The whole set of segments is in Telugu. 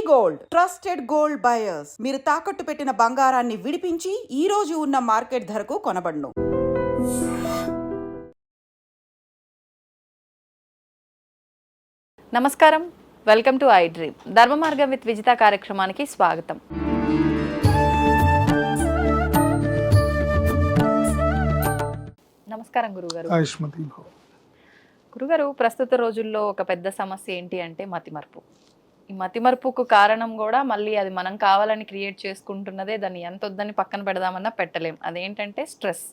గోల్డ్ ట్రస్టెడ్ గోల్డ్ బయర్స్ మీరు తాకట్టు పెట్టిన బంగారాన్ని విడిపించి ఈ రోజు ఉన్న మార్కెట్ ధరకు కొనబడును. నమస్కారం, వెల్కమ్ టు ఐ డ్రీమ్. ధర్మ మార్గం విత్ విజిత కార్యక్రమానికి స్వాగతం. నమస్కారం గురుగారు. గురుగారు, ప్రస్తుత రోజుల్లో ఒక పెద్ద సమస్య ఏంటి అంటే మతిమరుపు. ఈ మతిమరుపుకు కారణం కూడా మళ్ళీ అది మనం కావాలని క్రియేట్ చేసుకుంటున్నదే. దాన్ని ఎంత వద్దని పక్కన పెడదామన్నా పెట్టలేం. అదేంటంటే స్ట్రెస్.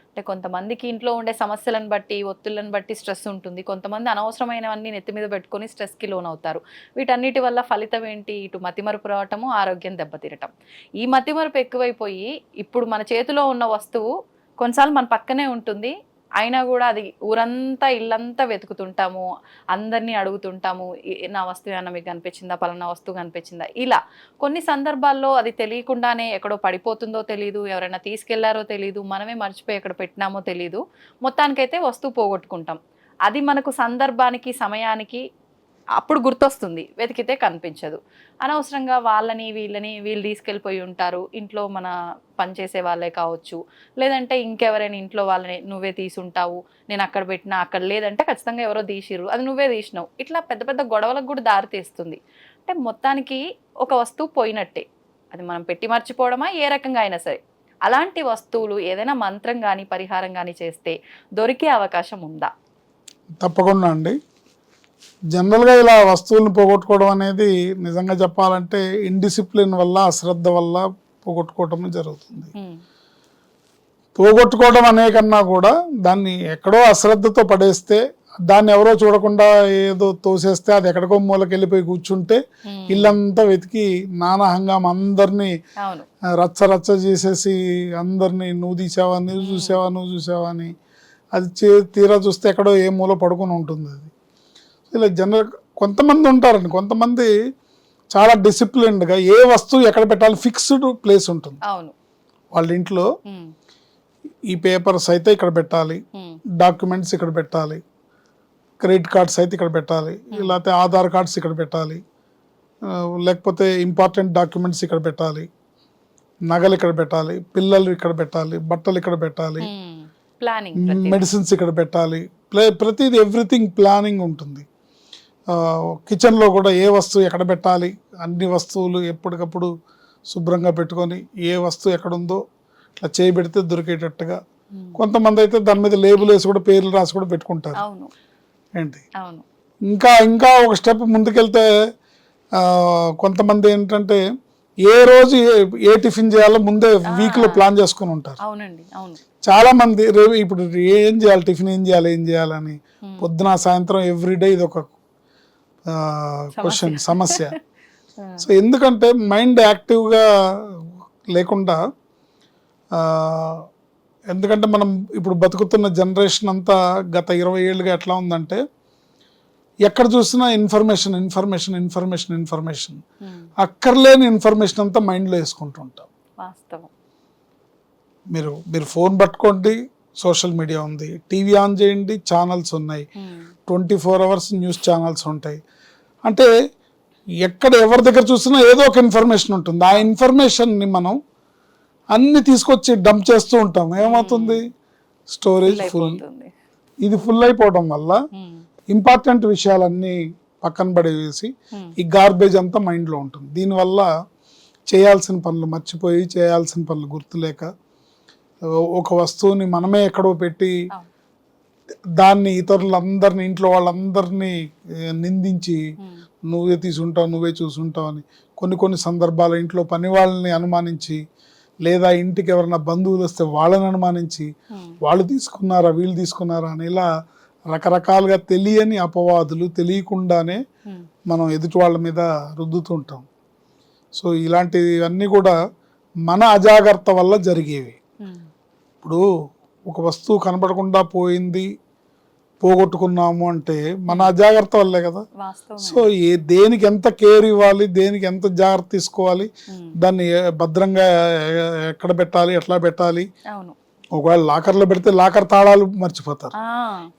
అంటే కొంతమందికి ఇంట్లో ఉండే సమస్యలను బట్టి, ఒత్తిళ్లను బట్టి స్ట్రెస్ ఉంటుంది. కొంతమంది అనవసరమైనవన్నీ నెత్తి మీద పెట్టుకొని స్ట్రెస్కి లోన్ అవుతారు. వీటన్నిటి వల్ల ఫలితం ఏంటి? ఇటు మతిమరుపు రావటము, ఆరోగ్యం దెబ్బతీరటం. ఈ మతిమరుపు ఎక్కువైపోయి ఇప్పుడు మన చేతిలో ఉన్న వస్తువు కొన్నిసార్లు మన పక్కనే ఉంటుంది, అయినా కూడా అది ఊరంతా ఇల్లంతా వెతుకుతుంటాము, అందరినీ అడుగుతుంటాము, నా వస్తువు ఏమన్నా మీకు కనిపించిందా, పలానా వస్తువు కనిపించిందా. ఇలా కొన్ని సందర్భాల్లో అది తెలియకుండానే ఎక్కడో పడిపోతుందో తెలియదు, ఎవరైనా తీసుకెళ్లారో తెలియదు, మనమే మర్చిపోయి ఎక్కడ పెట్టినామో తెలియదు, మొత్తానికైతే వస్తువు పోగొట్టుకుంటాం. అది మనకు సందర్భానికి, సమయానికి అప్పుడు గుర్తొస్తుంది, వెతికితే కనిపించదు. అనవసరంగా వీళ్ళు తీసుకెళ్ళిపోయి ఉంటారు. ఇంట్లో మన పనిచేసే వాళ్ళే కావచ్చు, లేదంటే ఇంకెవరైనా ఇంట్లో వాళ్ళని నువ్వే తీసుంటావు, నేను అక్కడ పెట్టినా, అక్కడ లేదంటే ఖచ్చితంగా ఎవరో తీసిర్రు, అది నువ్వే తీసినావు. ఇట్లా పెద్ద పెద్ద గొడవలకు కూడా దారి తీస్తుంది. అంటే మొత్తానికి ఒక వస్తువు పోయినట్టే. అది మనం పెట్టి మర్చిపోవడమా, ఏ రకంగా అయినా సరే. అలాంటి వస్తువులు ఏదైనా మంత్రం కానీ పరిహారం కానీ చేస్తే దొరికే అవకాశం ఉందా? తప్పకుండా అండి. జనరల్గా ఇలా వస్తువులను పోగొట్టుకోవడం అనేది నిజంగా చెప్పాలంటే ఇండిసిప్లిన్ వల్ల, అశ్రద్ధ వల్ల పోగొట్టుకోవటం జరుగుతుంది. పోగొట్టుకోవడం అనే కన్నా కూడా దాన్ని ఎక్కడో అశ్రద్ధతో పడేస్తే, దాన్ని ఎవరో చూడకుండా ఏదో తోసేస్తే, అది ఎక్కడికో మూలకి వెళ్ళిపోయి కూర్చుంటే ఇల్లంతా వెతికి నానా హంగామ అందరినీ రచ్చ రచ్చ చేసేసి అందరినీ నువ్వు తీసావా, నువ్వు చూసావా అని అది తీరా చూస్తే ఎక్కడో ఏ మూల పడుకుని ఉంటుంది. అది ఇలా జనరల్ కొంతమంది ఉంటారండి, కొంతమంది చాలా డిసిప్లిన్డ్గా ఏ వస్తువు ఎక్కడ పెట్టాలి ఫిక్స్డ్ ప్లేస్ ఉంటుంది వాళ్ళ ఇంట్లో. ఈ పేపర్స్ అయితే ఇక్కడ పెట్టాలి, డాక్యుమెంట్స్ ఇక్కడ పెట్టాలి, క్రెడిట్ కార్డ్స్ అయితే ఇక్కడ పెట్టాలి, లేకపోతే ఆధార్ కార్డ్స్ ఇక్కడ పెట్టాలి, లేకపోతే ఇంపార్టెంట్ డాక్యుమెంట్స్ ఇక్కడ పెట్టాలి, నగలు ఇక్కడ పెట్టాలి, పిల్లలు ఇక్కడ పెట్టాలి, బట్టలు ఇక్కడ పెట్టాలి, మెడిసిన్స్ ఇక్కడ పెట్టాలి, ప్రతిదీ ఎవ్రీథింగ్ ప్లానింగ్ ఉంటుంది. కిచెన్లో కూడా ఏ వస్తువు ఎక్కడ పెట్టాలి, అన్ని వస్తువులు ఎప్పటికప్పుడు శుభ్రంగా పెట్టుకొని ఏ వస్తువు ఎక్కడుందో ఇట్లా చేయబెడితే దొరికేటట్టుగా. కొంతమంది అయితే దాని మీద లేబుల్ వేసి కూడా పేర్లు రాసి కూడా పెట్టుకుంటారు. ఏంటి ఇంకా ఒక స్టెప్ ముందుకెళ్తే కొంతమంది ఏంటంటే ఏ రోజు ఏ టిఫిన్ చేయాలో ముందే వీక్లో ప్లాన్ చేసుకుని ఉంటారు. చాలా మంది ఇప్పుడు ఏం చేయాలి, టిఫిన్ ఏం చేయాలని పొద్దున సాయంత్రం ఎవ్రీడే ఇది ఒక క్వశ్చన్, సమస్య. సో ఎందుకంటే మైండ్ యాక్టివ్గా లేకుండా, ఎందుకంటే మనం ఇప్పుడు బతుకుతున్న జనరేషన్ అంతా గత 20 ఏళ్ళుగా ఎట్లా ఉందంటే ఎక్కడ చూసినా ఇన్ఫర్మేషన్ అక్కర్లేని ఇన్ఫర్మేషన్ అంతా మైండ్లో వేసుకుంటుంటాం. మీరు ఫోన్ పట్టుకోండి, సోషల్ మీడియా ఉంది, టీవీ ఆన్ చేయండి, ఛానల్స్ ఉన్నాయి, 24 hours న్యూస్ ఛానల్స్ ఉంటాయి. అంటే ఎక్కడ ఎవరి దగ్గర చూసినా ఏదో ఒక ఇన్ఫర్మేషన్ ఉంటుంది. ఆ ఇన్ఫర్మేషన్ని మనం అన్ని తీసుకొచ్చి డంప్ చేస్తూ ఉంటాం. ఏమవుతుంది, స్టోరేజ్ ఫుల్. ఇది ఫుల్ అయిపోవడం వల్ల ఇంపార్టెంట్ విషయాలన్నీ పక్కన పడేసి ఈ గార్బేజ్ అంతా మైండ్లో ఉంటుంది. దీనివల్ల చేయాల్సిన పనులు మర్చిపోయి, చేయాల్సిన పనులు గుర్తులేక, ఒక వస్తువుని మనమే ఎక్కడో పెట్టి దాన్ని ఇతరులందరినీ, ఇంట్లో వాళ్ళందరినీ నిందించి నువ్వే తీసుంటావు, నువ్వే చూసుంటావు అని కొన్ని సందర్భాలు ఇంట్లో పని వాళ్ళని అనుమానించి, లేదా ఇంటికి ఎవరైనా బంధువులు వస్తే వాళ్ళని అనుమానించి వాళ్ళు తీసుకున్నారా వీళ్ళు తీసుకున్నారా అని ఇలా రకరకాలుగా తెలియని అపవాదులు తెలియకుండానే మనం ఎదుటి వాళ్ళ మీద రుద్దుతుంటాం. సో ఇలాంటివన్నీ కూడా మన అజాగ్రత్త వల్ల జరిగేవి. ఇప్పుడు ఒక వస్తువు కనపడకుండా పోగొట్టుకున్నాము అంటే మన అజాగ్రత్త వల్లే కదా. సో దేనికి ఎంత కేర్ ఇవ్వాలి, దేనికి ఎంత జాగ్రత్త తీసుకోవాలి, దాన్ని భద్రంగా ఎక్కడ పెట్టాలి, ఎట్లా పెట్టాలి. ఒకవేళ లాకర్లో పెడితే లాకర్ తాళాలు మర్చిపోతారు,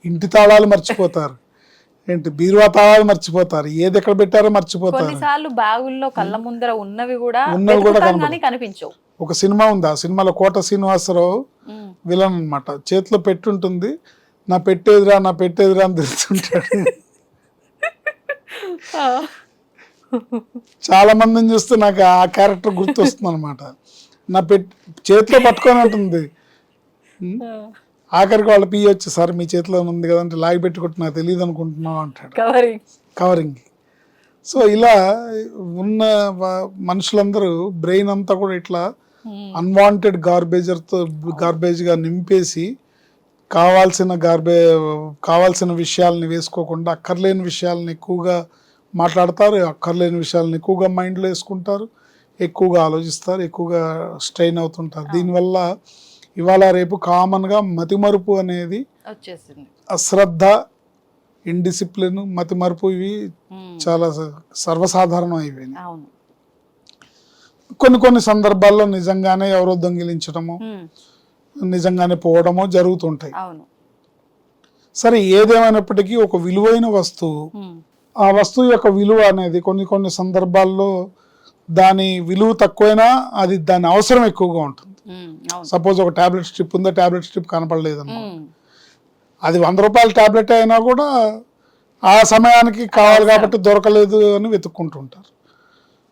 ఇంటి తాళాలు మర్చిపోతారు, ఏంటి బీరువా తాళాలు మర్చిపోతారు, ఏది ఎక్కడ పెట్టారో మర్చిపోతారు. కొన్నిసార్లు బ్యాగుల్లో కళ్ళ ముందర ఉన్నవి కూడా కనపడవు. కనిపించవు. ఒక సినిమా ఉంది, ఆ సినిమాలో కోట శ్రీనివాసరావు విలన్ అన్నమాట. చేతిలో పెట్టుంటుంది, నా పెట్టేదిరా నా పెట్టేదిరా అని తెలుస్తుంటాడు. చాలా మందిని చూస్తే నాకు ఆ క్యారెక్టర్ గుర్తొస్తుంది అనమాట. నా చేతిలో పట్టుకొని ఉంటుంది, ఆఖరికి వాళ్ళ పియ్యి వచ్చి సార్ మీ చేతిలో ఉంది కదంటే లాగి పెట్టుకుంటే నాకు తెలియదు అనుకుంటున్నావు అంటాడు, కవరింగ్. సో ఇలా ఉన్న మనుషులందరూ బ్రెయిన్ అంతా కూడా ఇట్లా అన్వాంటెడ్ గార్బేజ్గా నింపేసి కావాల్సిన విషయాలని వేసుకోకుండా అక్కర్లేని విషయాలని ఎక్కువగా మాట్లాడతారు, అక్కర్లేని విషయాలను ఎక్కువగా మైండ్లో వేసుకుంటారు, ఎక్కువగా ఆలోచిస్తారు, ఎక్కువగా స్ట్రెయిన్ అవుతుంటారు. దీనివల్ల ఇవాళ రేపు కామన్గా మతిమరుపు అనేది వచ్చేసింది. అశ్రద్ధ, ఇండిసిప్లిన్, మతిమరుపు ఇవి చాలా సర్వసాధారణం అయిపోయింది. కొన్ని సందర్భాల్లో నిజంగానే ఎవరో దొంగిలించడము, నిజంగానే పోవడమో జరుగుతుంటాయి. సరే, ఏదేమైనప్పటికీ ఒక విలువైన వస్తువు, ఆ వస్తువు యొక్క విలువ అనేది కొన్ని సందర్భాల్లో దాని విలువ తక్కువైనా అది దాని అవసరం ఎక్కువగా ఉంటుంది. సపోజ్ ఒక టాబ్లెట్ స్ట్రిప్ ఉందో, టాబ్లెట్ స్ట్రిప్ కనపడలేదు, అది 100 రూపాయల టాబ్లెట్ అయినా కూడా ఆ సమయానికి కావాలి కాబట్టి దొరకలేదు అని వెతుక్కుంటుంటారు.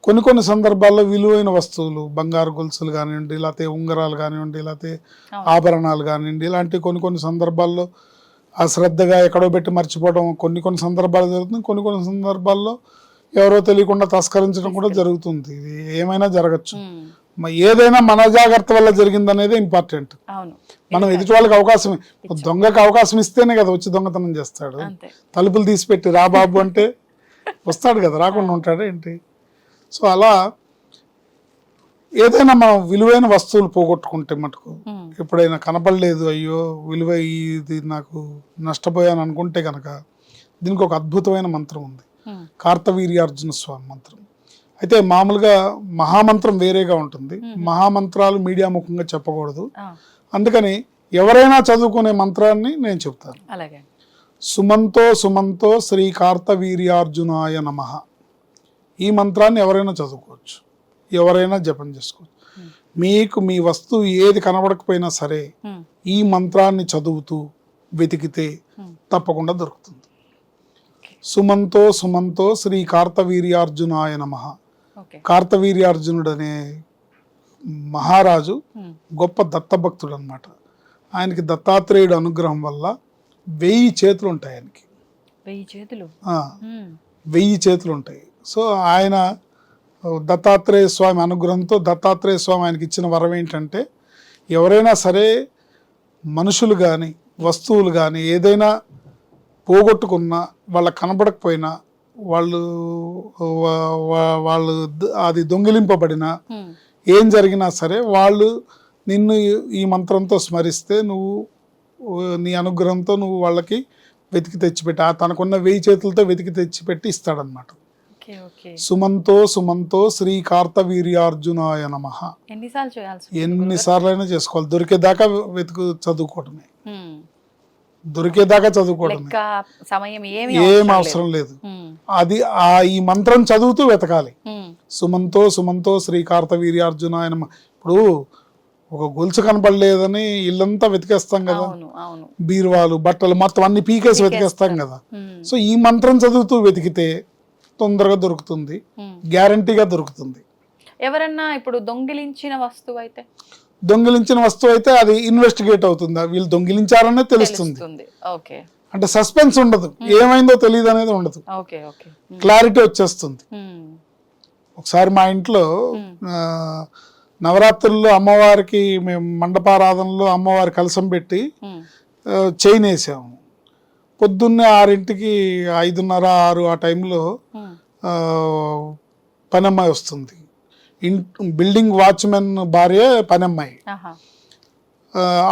కొన్ని సందర్భాల్లో విలువైన వస్తువులు, బంగారు గొలుసులు కానివ్వండి, లేకపోతే ఉంగరాలు కానివ్వండి, లేకపోతే ఆభరణాలు కానివ్వండి, ఇలాంటి కొన్ని సందర్భాల్లో అశ్రద్ధగా ఎక్కడో పెట్టి మర్చిపోవడం కొన్ని సందర్భాలు జరుగుతుంది. కొన్ని సందర్భాల్లో ఎవరో తెలియకుండా తస్కరించడం కూడా జరుగుతుంది. ఇది ఏమైనా జరగచ్చు. ఏదైనా మన జాగ్రత్త వల్ల జరిగింది అనేది ఇంపార్టెంట్. మనం ఎదుటి వాళ్ళకి అవకాశం, దొంగకి అవకాశం ఇస్తేనే కదా వచ్చి దొంగతనం చేస్తాడు. తలుపులు తీసిపెట్టి రా బాబు అంటే వస్తాడు కదా, రాకుండా ఉంటాడు ఏంటి? సో అలా ఏదైనా మనం విలువైన వస్తువులు పోగొట్టుకుంటే మటుకు, ఎప్పుడైనా కనపడలేదు, అయ్యో విలువ ఇది నాకు నష్టపోయాను అనుకుంటే కనుక దీనికి ఒక అద్భుతమైన మంత్రం ఉంది, కార్తవీర్యార్జున స్వామి మంత్రం. అయితే మామూలుగా మహామంత్రం వేరేగా ఉంటుంది, మహామంత్రాలు మీడియా ముఖంగా చెప్పకూడదు. అందుకని ఎవరైనా చదువుకునే మంత్రాన్ని నేను చెప్తాను. సుమంతో సుమంతో శ్రీ కార్తవీర్యార్జునాయ నమః. ఈ మంత్రాన్ని ఎవరైనా చదువుకోవచ్చు, ఎవరైనా జపం చేసుకోవచ్చు. మీకు మీ వస్తువు ఏది కనబడకపోయినా సరే ఈ మంత్రాన్ని చదువుతూ వెతికితే తప్పకుండా దొరుకుతుంది. సుమంతో సుమంతో శ్రీ కార్తవీర్యార్జునాయ నమః. కార్తవీర్యార్జునుడు అనే మహారాజు గొప్ప దత్తభక్తుడు అన్నమాట. ఆయనకి దత్తాత్రేయుడు అనుగ్రహం వల్ల 1000 చేతులు ఉంటాయి. ఆయనకి 1000 చేతులు ఉంటాయి. సో ఆయన దత్తాత్రేయ స్వామి అనుగ్రహంతో, దత్తాత్రేయ స్వామి ఆయనకి ఇచ్చిన వరం ఏంటంటే, ఎవరైనా సరే మనుషులు కానీ వస్తువులు కానీ ఏదైనా పోగొట్టుకున్నా, వాళ్ళకి కనబడకపోయినా, వాళ్ళు అది దొంగిలింపబడినా, ఏం జరిగినా సరే వాళ్ళు నిన్ను ఈ మంత్రంతో స్మరిస్తే నువ్వు నీ అనుగ్రహంతో నువ్వు వాళ్ళకి వెతికి తెచ్చిపెట్టి, తనకున్న 1000 చేతులతో వెతికి తెచ్చిపెట్టి ఇస్తాడనమాట. సుమంతో సుమంతో శ్రీ కార్తవీర్యార్జునాయ నమః. ఎన్నిసార్లైనా చేసుకోవాలి, దొరికేదాకా చదువుకోవడమే, దొరికేదాకా చదువుకోవడమే, ఏం అవసరం లేదు. అది ఈ మంత్రం చదువుతూ వెతకాలి. సుమంతో సుమంతో శ్రీ కార్తవీర్యార్జునాయ నమః. ఇప్పుడు ఒక గొలుసు కనపడలేదని ఇల్లంతా వెతికేస్తాం కదా, బీరువాలు, బట్టలు మొత్తం అన్ని పీకేసి వెతికేస్తాం కదా. సో ఈ మంత్రం చదువుతూ వెతికితే తొందరగా దొరుకుతుంది, గ్యారంటీగా దొరుకుతుంది. ఎవరన్నా ఇప్పుడు దొంగిలించిన వస్తువు అయితే అది ఇన్వెస్టిగేట్ అవుతుంది, వీళ్ళు దొంగిలించారనే తెలుస్తుంది. అంటే సస్పెన్స్ ఉండదు, ఏమైందో తెలియదు అనేది ఉండదు, క్లారిటీ వచ్చేస్తుంది. ఒకసారి మా ఇంట్లో నవరాత్రుల్లో అమ్మవారికి మేము మండపారాధనలో అమ్మవారి కలశం పెట్టి చైన్ వేసాము. పొద్దున్నే 6ంటికి 5:30, 6 ఆ టైంలో పనమ్మాయి వస్తుంది. బిల్డింగ్ వాచ్మెన్ భార్య పనమ్మాయి.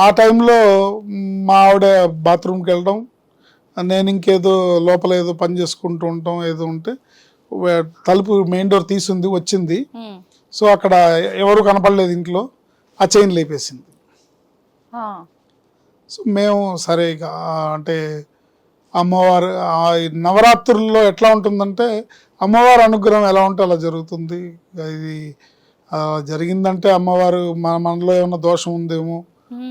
ఆ టైంలో మా ఆవిడ బాత్రూమ్కి వెళ్ళడం, నేను ఇంకేదో లోపల ఏదో పని చేసుకుంటూ ఉంటాం, ఏదో ఉంటే తలుపు మెయిన్ డోర్ తీసుంది, వచ్చింది. సో అక్కడ ఎవరు కనపడలేదు ఇంట్లో, ఆ చైన్ లేపేసింది. సో మేము సరే అంటే అమ్మవారు నవరాత్రుల్లో ఎట్లా ఉంటుందంటే అమ్మవారి అనుగ్రహం ఎలా ఉంటే అలా జరుగుతుంది. ఇది జరిగిందంటే అమ్మవారు మనలో ఏమైనా దోషం ఉందేమో,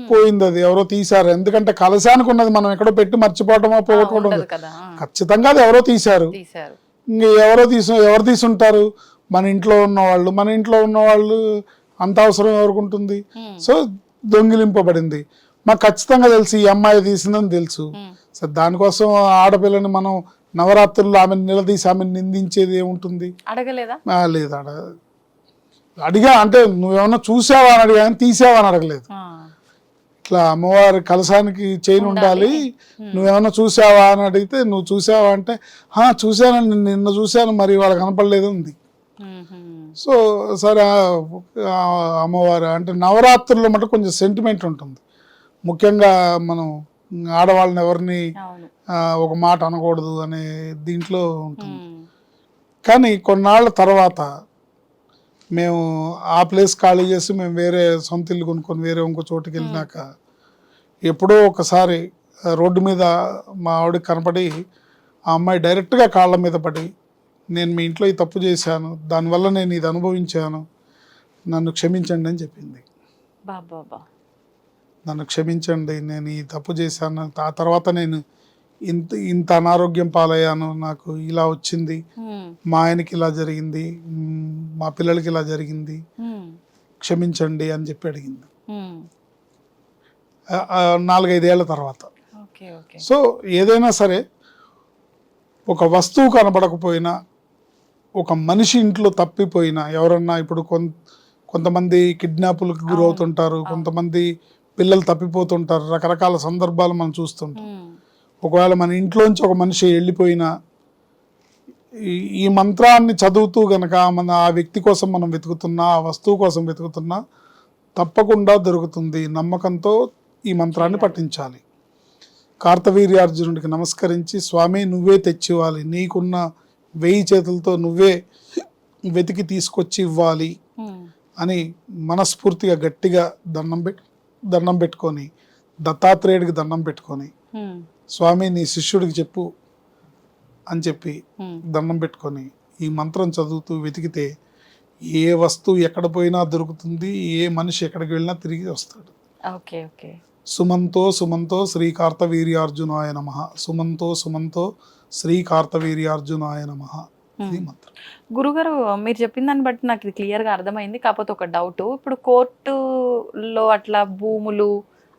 పోయింది, అది ఎవరో తీశారు. ఎందుకంటే కలశానికి ఉన్నది మనం ఎక్కడో పెట్టి మర్చిపోవటమో పోగొట్టుకోవడం ఉండదు కదా. ఖచ్చితంగా అది ఎవరో తీశారు. ఇంక ఎవరు తీసుంటారు? మన ఇంట్లో ఉన్నవాళ్ళు. మన ఇంట్లో ఉన్నవాళ్ళు అంత అవసరం ఎవరికి ఉంటుంది? సో దొంగిలింపబడింది. మాకు ఖచ్చితంగా తెలుసు ఈ అమ్మాయి తీసిందని తెలుసు. సో దానికోసం ఆడపిల్లని మనం నవరాత్రుల్లో ఆమెను నిలదీసి ఆమెను నిందించేది ఏముంటుంది? అడగలేదా? లేదు, అడిగా అంటే నువ్వేమన్నా చూసావా అని అడిగా, తీసావా అని అడగలేదు. ఇట్లా అమ్మవారి కలశానికి చైన్ ఉండాలి, నువ్వేమన్నా చూసావా అని అడిగితే, నువ్వు చూసావా అంటే చూశాను, నిన్న చూశాను, మరి వాళ్ళకి కనపడలేదు ఉంది. సో సరే అమ్మవారు అంటే నవరాత్రుల్లో మటు కొంచెం సెంటిమెంట్ ఉంటుంది. ముఖ్యంగా మనం ఆడవాళ్ళని ఎవరిని ఒక మాట అనకూడదు అనే దీంట్లో ఉంటుంది. కానీ కొన్నాళ్ళ తర్వాత మేము ఆ ప్లేస్ ఖాళీ చేసి మేము వేరే సొంత ఇల్లు కొనుక్కొని వేరే ఇంకో చోటుకి వెళ్ళినాక ఎప్పుడో ఒకసారి రోడ్డు మీద మా ఆవిడకి కనపడి ఆ అమ్మాయి డైరెక్ట్గా కాళ్ళ మీద పడి, నేను మీ ఇంట్లో ఈ తప్పు చేశాను, దానివల్ల నేను ఇది అనుభవించాను, నన్ను క్షమించండి అని చెప్పింది. నన్ను క్షమించండి, నేను ఈ తప్పు చేశాను, ఆ తర్వాత నేను ఇంత అనారోగ్యం పాలయ్యాను, నాకు ఇలా వచ్చింది, మా ఆయనకి ఇలా జరిగింది, మా పిల్లలకి ఇలా జరిగింది, క్షమించండి అని చెప్పి అడిగింది 4-5 ఏళ్ల తర్వాత. సో ఏదైనా సరే ఒక వస్తువు కనపడకపోయినా, ఒక మనిషి ఇంట్లో తప్పిపోయినా, ఎవరన్నా ఇప్పుడు కొంతమంది కిడ్నాపులకు గురవుతుంటారు, కొంతమంది పిల్లలు తప్పిపోతుంటారు, రకరకాల సందర్భాలు మనం చూస్తుంటాం. ఒకవేళ మన ఇంట్లోంచి ఒక మనిషి వెళ్ళిపోయినా ఈ మంత్రాన్ని చదువుతూ గనక మన ఆ వ్యక్తి కోసం మనం వెతుకుతున్నా, ఆ వస్తువు కోసం వెతుకుతున్నా తప్పకుండా దొరుకుతుంది. నమ్మకంతో ఈ మంత్రాన్ని పఠించాలి. కార్తవీర్యార్జునుడికి నమస్కరించి, స్వామి నువ్వే తెచ్చివ్వాలి, నీకున్న 1000 చేతులతో నువ్వే వెతికి తీసుకొచ్చి ఇవ్వాలి అని మనస్ఫూర్తిగా గట్టిగా దండం పెట్టుకొని, దత్తాత్రేయుడికి దండం పెట్టుకొని, స్వామి నీ శిష్యుడికి చెప్పు అని చెప్పి దండం పెట్టుకొని ఈ మంత్రం చదువుతూ వెతికితే ఏ వస్తువు ఎక్కడ పోయినా దొరుకుతుంది, ఏ మనిషి ఎక్కడికి వెళ్ళినా తిరిగి వస్తాడు. సుమంతో సుమంతో శ్రీ కార్తవీర్యార్జునాయ నమః, సుమంతో సుమంతో శ్రీ కార్తవీర్యార్జునాయ నమః. ఇది మంత్రం. గురుగారు మీరు చెప్పిన దాన్ని బట్టి నాకు ఇది క్లియర్గా అర్థమైంది. కాకపోతే ఒక డౌట్, ఇప్పుడు కోర్టులో అట్లా భూములు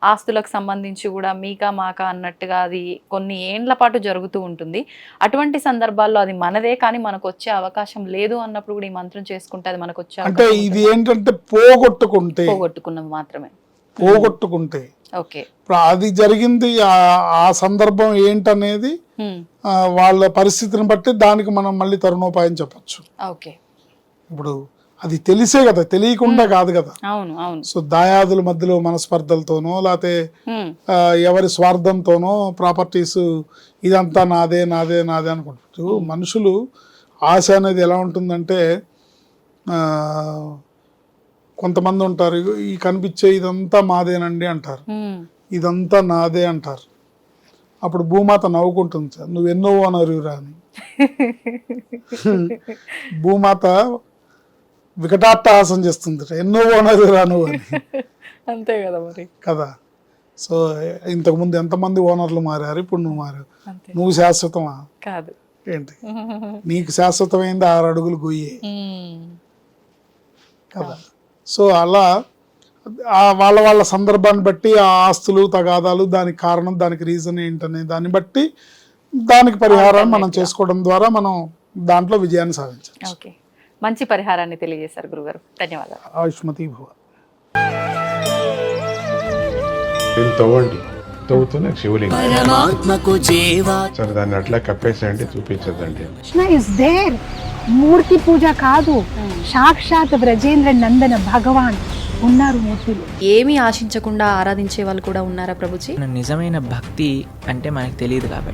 ఆస్తులకు సంబంధించి కూడా మీకా మాకా అన్నట్టుగా అది కొన్ని ఏండ్ల పాటు జరుగుతూ ఉంటుంది. అటువంటి సందర్భాల్లో అది మనదే కానీ మనకు వచ్చే అవకాశం లేదు అన్నప్పుడు కూడా ఈ మంత్రం చేసుకుంటే అది మనకు వచ్చే అంటే ఇది ఏంటంటే పోగొట్టుకున్నది మాత్రమే. పోగొట్టుకుంటే ఓకే, అది జరిగింది ఆ సందర్భం ఏంటనేది వాళ్ళ పరిస్థితిని బట్టి దానికి మనం మళ్ళీ తరుణోపాయం చెప్పచ్చు. ఓకే, ఇప్పుడు అది తెలిసే కదా, తెలియకుండా కాదు కదా. అవును అవును. సో దాయాదుల మధ్యలో మనస్పర్ధలతోనో లేకపోతే ఎవరి స్వార్థంతోనో ప్రాపర్టీస్ ఇదంతా నాదే నాదే నాదే అనుకుంటారు. మనుషులు ఆశ అనేది ఎలా ఉంటుందంటే, కొంతమంది ఉంటారు ఈ కనిపించే ఇదంతా మాదేనండి అంటారు, ఇదంతా నాదే అంటారు. అప్పుడు భూమాత నవ్వుకుంటుంది, సార్ నువ్వు ఎన్నో ఓనరురా అని. భూమాత వికటాట్టహాసం చేస్తుంది, ఎన్నో ఓనరురా నువ్వు అని. అంతే కదా మరి కదా. సో ఇంతకుముందు ఎంతమంది ఓనర్లు మారారు, ఇప్పుడు నువ్వు మారావు. నువ్వు శాశ్వతమా? కాదు. ఏంటి నీకు శాశ్వతమైంది 6 అడుగులు గొయ్యే కదా. సో అలా వాళ్ళ సందర్భాన్ని బట్టి ఆ ఆస్తులు తగాదాలు, దానికి కారణం, దానికి రీజన్ ఏంటనే దాన్ని బట్టి దానికి పరిహారాన్ని మనం చేసుకోవడం ద్వారా మనం దాంట్లో విజయాన్ని సాధించవచ్చు. ఓకే, మంచి పరిహారాన్ని తెలియజేశారు గురుగారు, ధన్యవాదాలు. ఆయుష్మతి భవ. తవ్వండి, తవ్వుతూనే శివలింగం సరే దాన్ని అట్లా కప్పేసేయండి, చూపించదండి. Krishna is there. మూర్తి పూజ కాదు, సాక్షాత్ బ్రజేంద్ర నందన భగవాన్ ఉన్నారు మూర్తిలో. ఏమీ ఆశించకుండా ఆరాధించే వాళ్ళు కూడా ఉన్నారా ప్రభుజీ? నిజమైన భక్తి అంటే మనకు తెలియదు కాబట్టి